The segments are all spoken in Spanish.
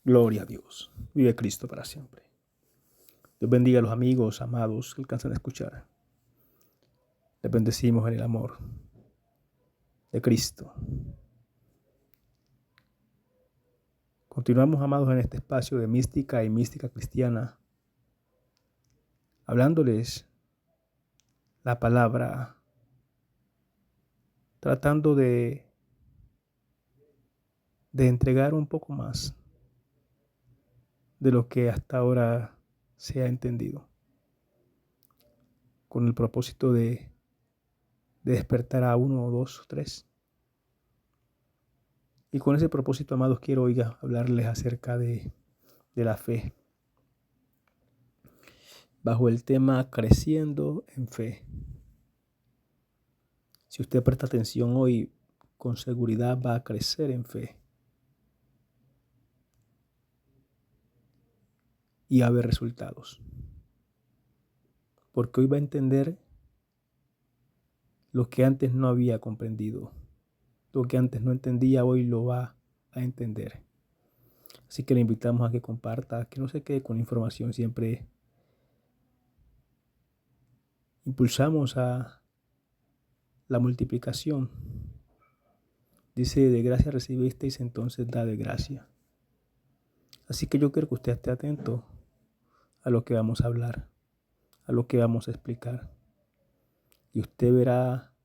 Gloria a Dios. Vive Cristo para siempre. Dios bendiga a los amigos, amados que alcanzan a escuchar. Les bendecimos en el amor de Cristo. Continuamos, amados, en este espacio de mística y mística cristiana, hablándoles la palabra, tratando de entregar un poco más de lo que hasta ahora se ha entendido, con el propósito de despertar a uno o dos o tres. Y con ese propósito, amados, quiero hoy hablarles acerca de la fe, bajo el tema creciendo en fe. Si usted presta atención hoy, con seguridad va a crecer en fe y a ver resultados. Porque hoy va a entender lo que antes no había comprendido. Lo que antes no entendía, hoy lo va a entender. Así que le invitamos a que comparta, que no se quede con información. Siempre impulsamos a la multiplicación. Dice, de gracia recibisteis, entonces da de gracia. Así que yo quiero que usted esté atento a lo que vamos a hablar, a lo que vamos a explicar. Y usted verá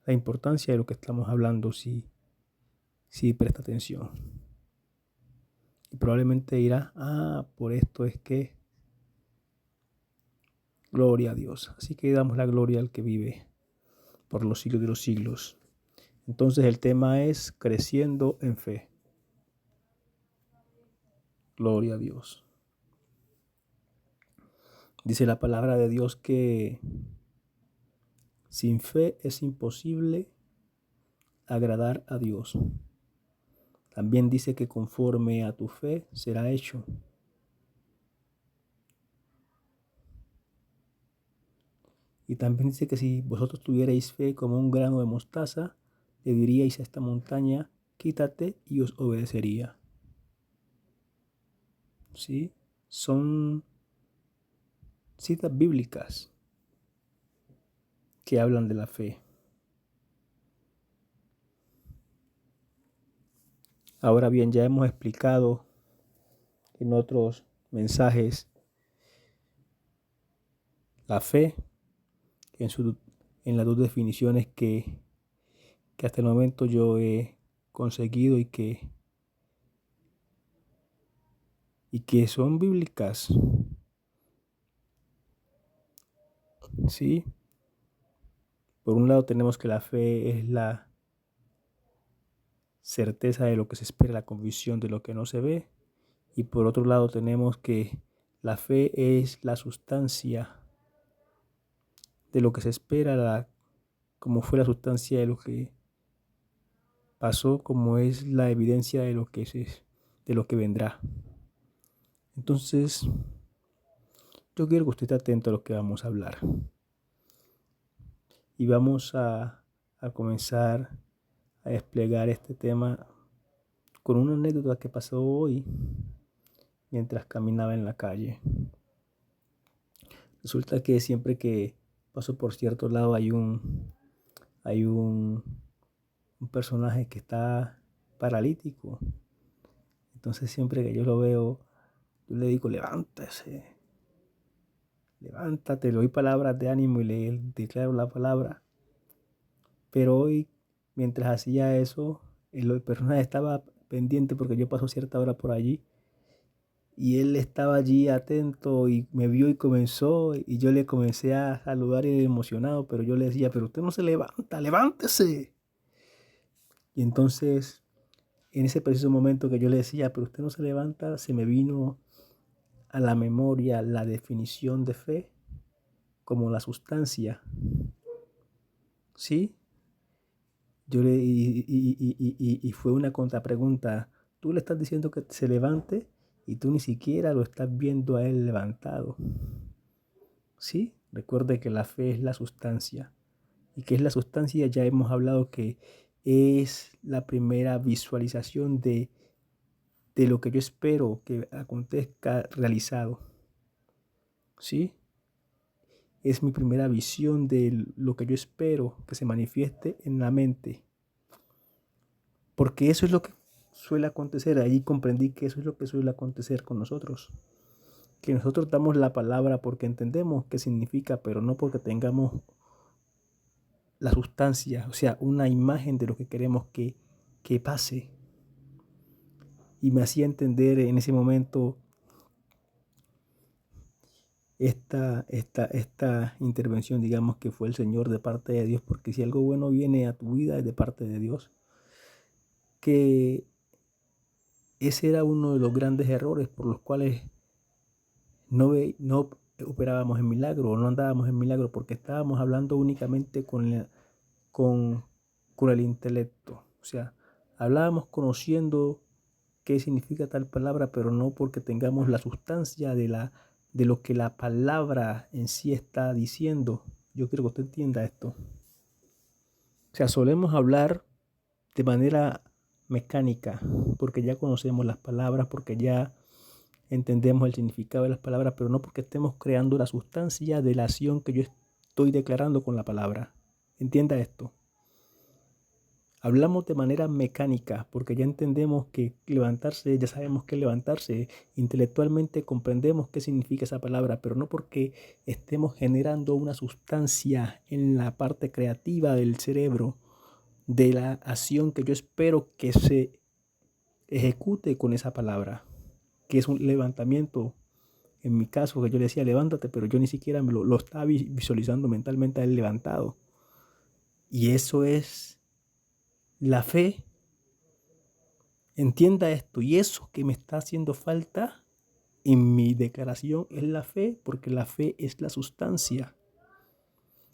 la importancia de lo que estamos hablando si presta atención. Y probablemente dirá, por esto es que, gloria a Dios. Así que damos la gloria al que vive por los siglos de los siglos. Entonces el tema es creciendo en fe. Gloria a Dios. Dice la palabra de Dios que sin fe es imposible agradar a Dios. También dice que conforme a tu fe será hecho. Y también dice que si vosotros tuvierais fe como un grano de mostaza, le diríais a esta montaña, quítate, y os obedecería. ¿Sí? Son citas bíblicas que hablan de la fe. Ahora bien, ya hemos explicado en otros mensajes la fe en las dos definiciones que hasta el momento yo he conseguido y que son bíblicas. ¿Sí? Por un lado tenemos que la fe es la certeza de lo que se espera, la convicción de lo que no se ve. Y por otro lado tenemos que la fe es la sustancia de lo que se espera, como fue la sustancia de lo que pasó, como es la evidencia de lo que vendrá. Entonces, yo quiero que usted esté atento a lo que vamos a hablar. Y vamos a comenzar a desplegar este tema con una anécdota que pasó hoy mientras caminaba en la calle. Resulta que siempre que paso por cierto lado hay un personaje que está paralítico. Entonces siempre que yo lo veo, yo le digo, levántese, levántate, le doy palabras de ánimo y le declaro la palabra. Pero hoy, mientras hacía eso, el personaje estaba pendiente porque yo paso cierta hora por allí. Y él estaba allí atento y me vio y comenzó, y yo le comencé a saludar y emocionado, pero yo le decía, pero usted no se levanta, levántese. Y entonces, en ese preciso momento que yo le decía, pero usted no se levanta, se me vino a la memoria la definición de fe como la sustancia. ¿Sí? Y fue una contrapregunta. Tú le estás diciendo que se levante y tú ni siquiera lo estás viendo a él levantado. ¿Sí? Recuerde que la fe es la sustancia. ¿Y qué es la sustancia? Ya hemos hablado que es la primera visualización de de lo que yo espero que acontezca realizado. ¿Sí? Es mi primera visión de lo que yo espero que se manifieste en la mente. Porque eso es lo que suele acontecer. Ahí comprendí que eso es lo que suele acontecer con nosotros. Que nosotros damos la palabra porque entendemos qué significa, pero no porque tengamos la sustancia, o sea, una imagen de lo que queremos que pase. Y me hacía entender en ese momento esta intervención, digamos, que fue el Señor de parte de Dios, porque si algo bueno viene a tu vida es de parte de Dios. Que ese era uno de los grandes errores por los cuales no operábamos en milagro o no andábamos en milagro, porque estábamos hablando únicamente con el intelecto. O sea, hablábamos conociendo qué significa tal palabra, pero no porque tengamos la sustancia de lo que la palabra en sí está diciendo. Yo quiero que usted entienda esto. O sea, solemos hablar de manera mecánica, porque ya conocemos las palabras, porque ya entendemos el significado de las palabras, pero no porque estemos creando la sustancia de la acción que yo estoy declarando con la palabra. Entienda esto. Hablamos de manera mecánica porque ya entendemos que levantarse, ya sabemos que levantarse, intelectualmente comprendemos qué significa esa palabra, pero no porque estemos generando una sustancia en la parte creativa del cerebro de la acción que yo espero que se ejecute con esa palabra, que es un levantamiento. En mi caso, que yo le decía levántate, pero yo ni siquiera lo estaba visualizando mentalmente a él levantado. Y eso es la fe. Entienda esto, y eso que me está haciendo falta en mi declaración es la fe, porque la fe es la sustancia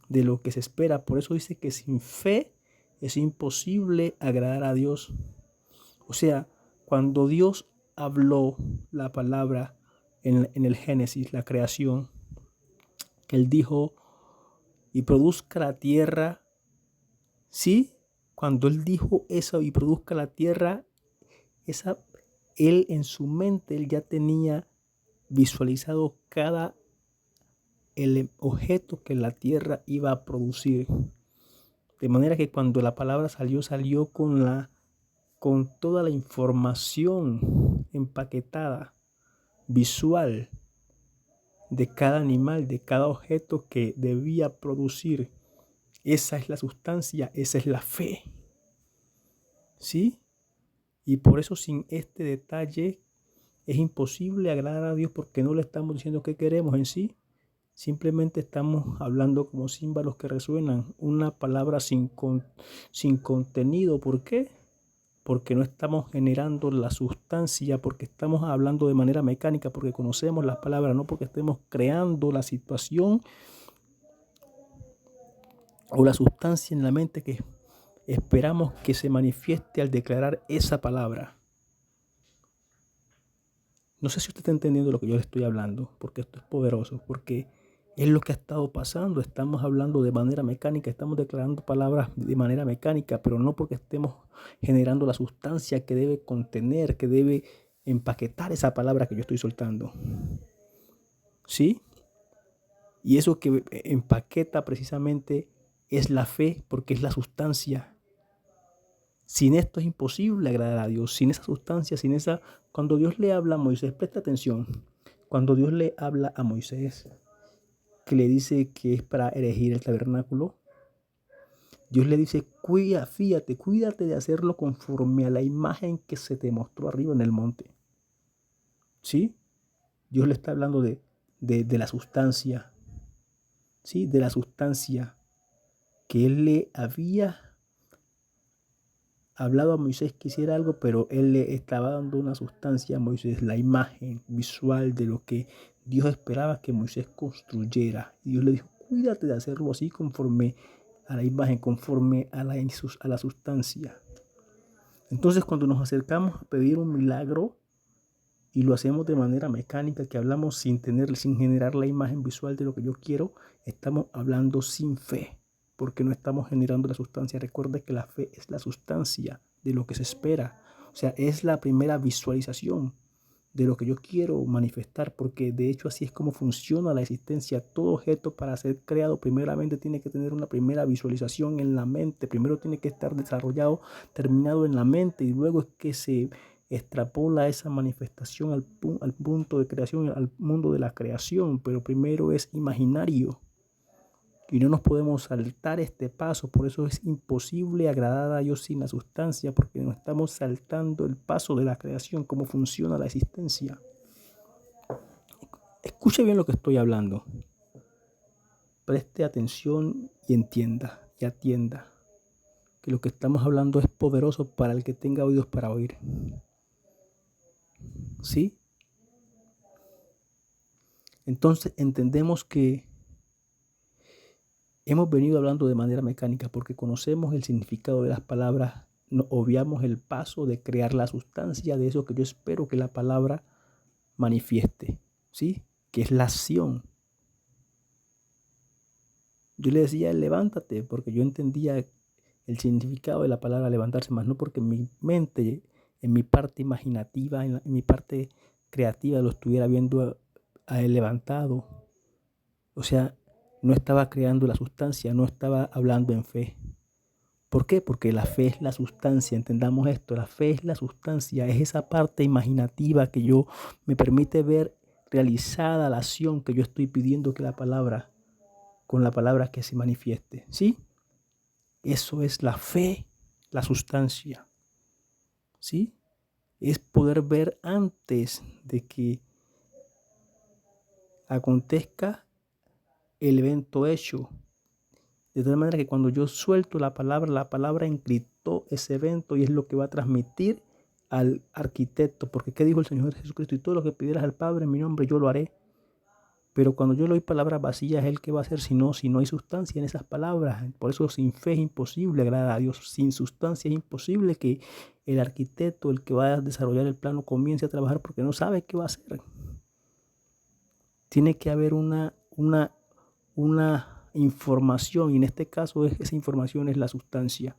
de lo que se espera. Por eso dice que sin fe es imposible agradar a Dios. O sea, cuando Dios habló la palabra en el Génesis, la creación, que Él dijo, y produzca la tierra, ¿sí? Cuando Él dijo eso, y produzca la tierra, Él en su mente, Él ya tenía visualizado cada el objeto que la tierra iba a producir. De manera que cuando la palabra salió con toda la información empaquetada, visual, de cada animal, de cada objeto que debía producir. Esa es la sustancia, esa es la fe. ¿Sí? Y por eso sin este detalle es imposible agradar a Dios, porque no le estamos diciendo qué queremos en sí. Simplemente estamos hablando como címbalos que resuenan, una palabra sin contenido. ¿Por qué? Porque no estamos generando la sustancia, porque estamos hablando de manera mecánica, porque conocemos las palabras, no porque estemos creando la situación o la sustancia en la mente que esperamos que se manifieste al declarar esa palabra. No sé si usted está entendiendo lo que yo le estoy hablando, porque esto es poderoso, porque es lo que ha estado pasando. Estamos hablando de manera mecánica, estamos declarando palabras de manera mecánica, pero no porque estemos generando la sustancia que debe contener, que debe empaquetar esa palabra que yo estoy soltando. ¿Sí? Y eso que empaqueta precisamente es la fe, porque es la sustancia. Sin esto es imposible agradar a Dios, sin esa sustancia, sin esa... Cuando Dios le habla a Moisés, presta atención, cuando Dios le habla a Moisés, que le dice que es para erigir el tabernáculo, Dios le dice, cuídate de hacerlo conforme a la imagen que se te mostró arriba en el monte. ¿Sí? Dios le está hablando de la sustancia, ¿sí? De la sustancia que Él le había hablado a Moisés que hiciera algo, pero Él le estaba dando una sustancia a Moisés, la imagen visual de lo que Dios esperaba que Moisés construyera. Y Dios le dijo, cuídate de hacerlo así conforme a la imagen, conforme a la sustancia. Entonces, cuando nos acercamos a pedir un milagro y lo hacemos de manera mecánica, que hablamos sin generar la imagen visual de lo que yo quiero, estamos hablando sin fe, porque no estamos generando la sustancia. Recuerde que la fe es la sustancia de lo que se espera. O sea, es la primera visualización de lo que yo quiero manifestar, porque de hecho así es como funciona la existencia. Todo objeto para ser creado primeramente tiene que tener una primera visualización en la mente. Primero tiene que estar desarrollado, terminado en la mente, y luego es que se extrapola esa manifestación al punto de creación, al mundo de la creación. Pero primero es imaginario. Y no nos podemos saltar este paso, por eso es imposible agradar a Dios sin la sustancia, porque nos estamos saltando el paso de la creación, cómo funciona la existencia. Escuche bien lo que estoy hablando. Preste atención y entienda y atienda que lo que estamos hablando es poderoso para el que tenga oídos para oír. ¿Sí? Entonces entendemos que hemos venido hablando de manera mecánica porque conocemos el significado de las palabras, no obviamos el paso de crear la sustancia de eso que yo espero que la palabra manifieste, ¿sí? Que es la acción. Yo le decía, levántate, porque yo entendía el significado de la palabra levantarse, más no porque en mi mente, en mi parte imaginativa, en mi parte creativa lo estuviera viendo a él levantado. O sea, no estaba creando la sustancia, no estaba hablando en fe. ¿Por qué? Porque la fe es la sustancia, entendamos esto, la fe es la sustancia, es esa parte imaginativa que yo me permite ver realizada la acción que yo estoy pidiendo que la palabra, con la palabra que se manifieste, ¿sí? Eso es la fe, la sustancia, ¿sí? Es poder ver antes de que acontezca el evento hecho. De tal manera que cuando yo suelto la palabra encriptó ese evento y es lo que va a transmitir al arquitecto. Porque ¿qué dijo el Señor Jesucristo? Y todo lo que pidieras al Padre en mi nombre yo lo haré. Pero cuando yo le doy palabras vacías, ¿él qué va a hacer si no hay sustancia en esas palabras? Por eso sin fe es imposible agradar a Dios. Sin sustancia es imposible que el arquitecto, el que va a desarrollar el plano, comience a trabajar porque no sabe qué va a hacer. Tiene que haber una información, y en este caso esa información es la sustancia.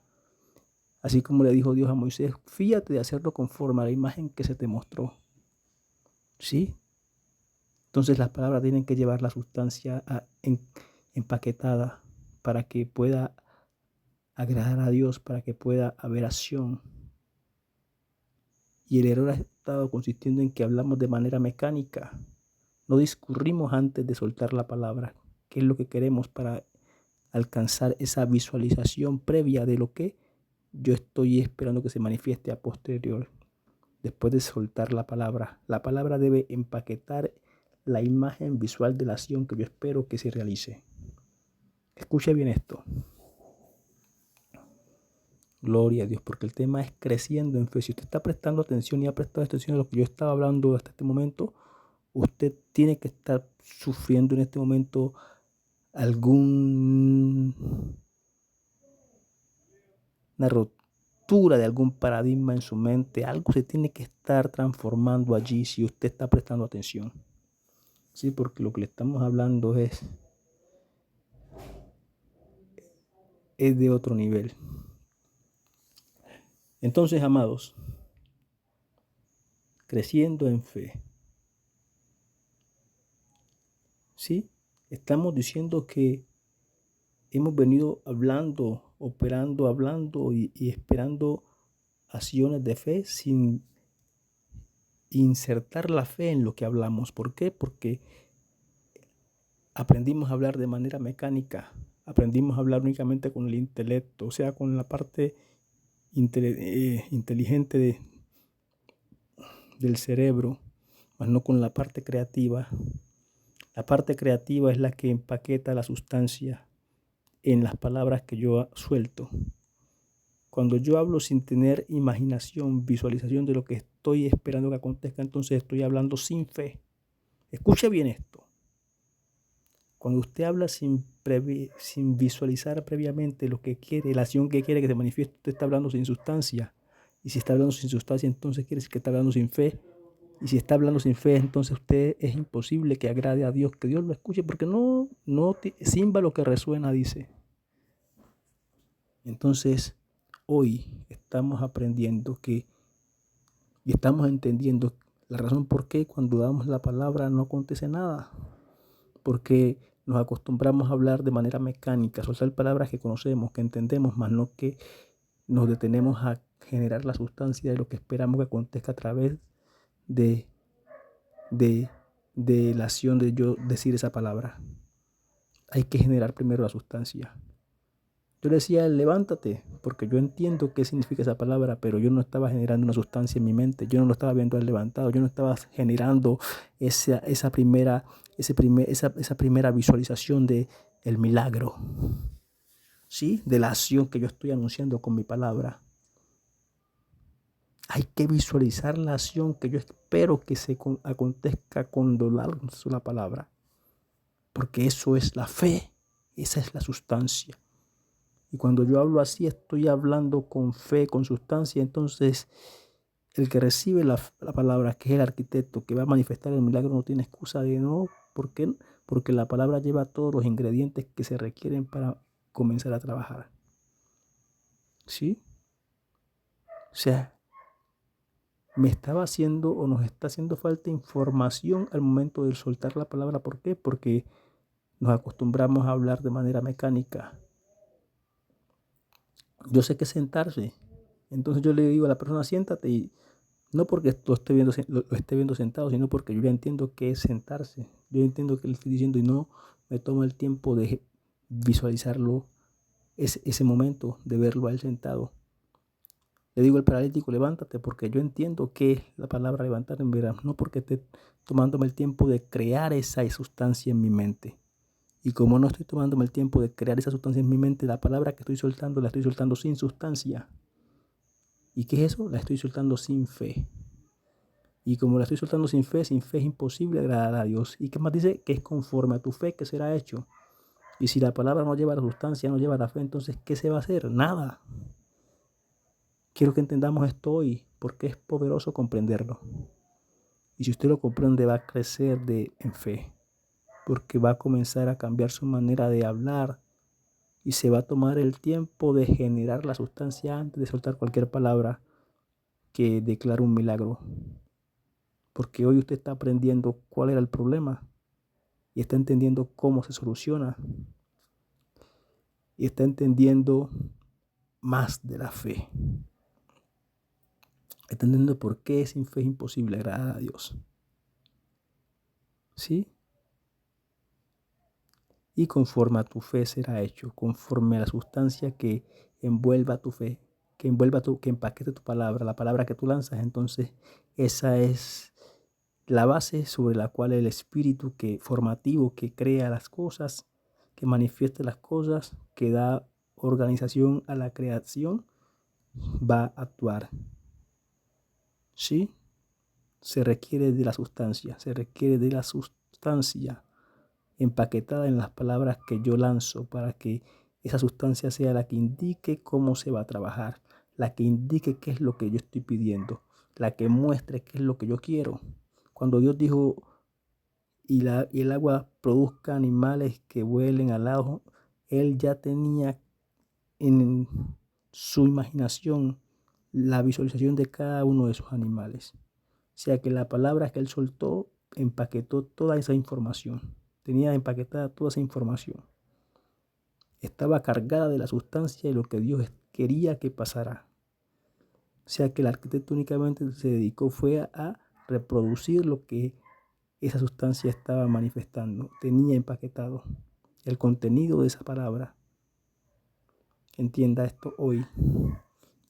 Así como le dijo Dios a Moisés, fíjate de hacerlo conforme a la imagen que se te mostró. ¿Sí? Entonces las palabras tienen que llevar la sustancia empaquetada para que pueda agradar a Dios, para que pueda haber acción. Y el error ha estado consistiendo en que hablamos de manera mecánica. No discurrimos antes de soltar la palabra, que es lo que queremos para alcanzar esa visualización previa de lo que yo estoy esperando que se manifieste a posterior. Después de soltar la palabra debe empaquetar la imagen visual de la acción que yo espero que se realice. Escuche bien esto. Gloria a Dios, porque el tema es creciendo en fe. Si usted está prestando atención y ha prestado atención a lo que yo estaba hablando hasta este momento, usted tiene que estar sufriendo en este momento alguna ruptura de algún paradigma en su mente. Algo se tiene que estar transformando allí si usted está prestando atención. Sí, porque lo que le estamos hablando es de otro nivel. Entonces, amados, creciendo en fe, ¿sí? Estamos diciendo que hemos venido hablando, operando, hablando y esperando acciones de fe sin insertar la fe en lo que hablamos. ¿Por qué? Porque aprendimos a hablar de manera mecánica, aprendimos a hablar únicamente con el intelecto, o sea, con la parte inteligente del cerebro, mas no con la parte creativa. La parte creativa es la que empaqueta la sustancia en las palabras que yo suelto. Cuando yo hablo sin tener imaginación, visualización de lo que estoy esperando que acontezca, entonces estoy hablando sin fe. Escuche bien esto. Cuando usted habla sin visualizar previamente lo que quiere, la acción que quiere que se manifieste, usted está hablando sin sustancia. Y si está hablando sin sustancia, entonces quiere decir que está hablando sin fe. Y si está hablando sin fe, entonces usted es imposible que agrade a Dios, que Dios lo escuche, porque no címbalo que resuena, dice. Entonces, hoy estamos aprendiendo que Y estamos entendiendo la razón por qué cuando damos la palabra no acontece nada. Porque nos acostumbramos a hablar de manera mecánica, a usar palabras que conocemos, que entendemos, más no que nos detenemos a generar la sustancia de lo que esperamos que acontezca a través de, de, de la acción de yo decir esa palabra. Hay que generar primero la sustancia. Yo le decía, levántate, porque yo entiendo qué significa esa palabra, pero yo no estaba generando una sustancia en mi mente. Yo no lo estaba viendo al levantado. Yo no estaba generando esa primera visualización de el milagro, ¿sí? De la acción que yo estoy anunciando con mi palabra. Hay que visualizar la acción que yo espero que se acontezca cuando lanzo la palabra. Porque eso es la fe, esa es la sustancia. Y cuando yo hablo así, estoy hablando con fe, con sustancia. Entonces, el que recibe la palabra, que es el arquitecto, que va a manifestar el milagro, no tiene excusa de no. ¿Por qué? Porque la palabra lleva todos los ingredientes que se requieren para comenzar a trabajar. ¿Sí? O sea, me estaba haciendo o nos está haciendo falta información al momento de soltar la palabra. ¿Por qué? Porque nos acostumbramos a hablar de manera mecánica. Yo sé que sentarse. Entonces yo le digo a la persona, siéntate, y no porque lo esté viendo sentado, sino porque yo ya entiendo qué es sentarse. Yo entiendo que le estoy diciendo y no me tomo el tiempo de visualizarlo, ese momento de verlo a él sentado. Le digo al paralítico, levántate, porque yo entiendo qué es la palabra levantar en verano, no porque esté tomándome el tiempo de crear esa sustancia en mi mente. Y como no estoy tomándome el tiempo de crear esa sustancia en mi mente, la palabra que estoy soltando la estoy soltando sin sustancia. ¿Y qué es eso? La estoy soltando sin fe. Y como la estoy soltando sin fe es imposible agradar a Dios. ¿Y qué más dice? Que es conforme a tu fe que será hecho. Y si la palabra no lleva la sustancia, no lleva la fe, entonces ¿qué se va a hacer? Nada. Quiero que entendamos esto hoy, porque es poderoso comprenderlo. Y si usted lo comprende, va a crecer en fe, porque va a comenzar a cambiar su manera de hablar y se va a tomar el tiempo de generar la sustancia antes de soltar cualquier palabra que declare un milagro. Porque hoy usted está aprendiendo cuál era el problema y está entendiendo cómo se soluciona y está entendiendo más de la fe. Está entendiendo por qué sin fe es imposible agradar a Dios. ¿Sí? Y conforme a tu fe será hecho, conforme a la sustancia que envuelva tu fe, que empaquete tu palabra, la palabra que tú lanzas. Entonces esa es la base sobre la cual el espíritu formativo que crea las cosas, que manifiesta las cosas, que da organización a la creación, va a actuar. ¿Sí? Se requiere de la sustancia empaquetada en las palabras que yo lanzo para que esa sustancia sea la que indique cómo se va a trabajar, la que indique qué es lo que yo estoy pidiendo, la que muestre qué es lo que yo quiero. Cuando Dios dijo, y el agua produzca animales que vuelen al lado, Él ya tenía en su imaginación la visualización de cada uno de esos animales. O sea que la palabra que Él soltó empaquetó toda esa información. Tenía empaquetada toda esa información. Estaba cargada de la sustancia y lo que Dios quería que pasara. O sea que el arquitecto únicamente se dedicó fue a reproducir lo que esa sustancia estaba manifestando. Tenía empaquetado el contenido de esa palabra. Entienda esto hoy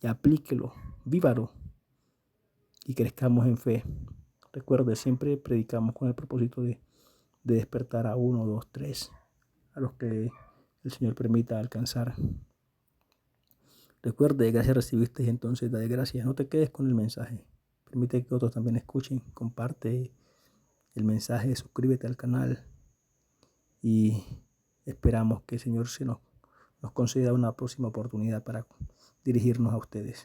y aplíquelo, vívalo y crezcamos en fe. Recuerde, siempre predicamos con el propósito de despertar a 1, 2, 3, a los que el Señor permita alcanzar. Recuerde, gracias recibiste, entonces dale gracias. No te quedes con el mensaje. Permite que otros también escuchen. Comparte el mensaje, suscríbete al canal y esperamos que el Señor nos conceda una próxima oportunidad para dirigirnos a ustedes.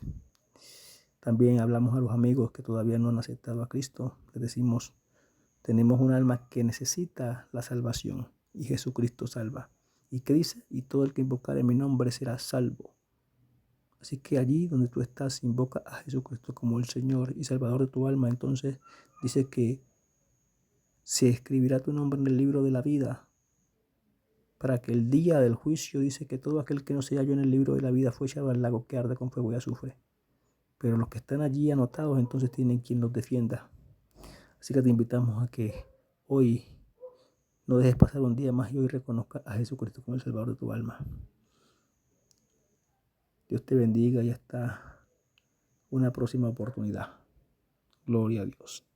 También hablamos a los amigos que todavía no han aceptado a Cristo. Les decimos, tenemos un alma que necesita la salvación y Jesucristo salva. ¿Y qué dice? Y todo el que invocare mi nombre será salvo. Así que allí donde tú estás, invoca a Jesucristo como el Señor y Salvador de tu alma. Entonces dice que se escribirá tu nombre en el libro de la vida, para que el día del juicio dice que todo aquel que no se halló en el libro de la vida fue echado al lago que arde con fuego y azufre. Pero los que están allí anotados entonces tienen quien los defienda. Así que te invitamos a que hoy no dejes pasar un día más y hoy reconozca a Jesucristo como el Salvador de tu alma. Dios te bendiga y hasta una próxima oportunidad. Gloria a Dios.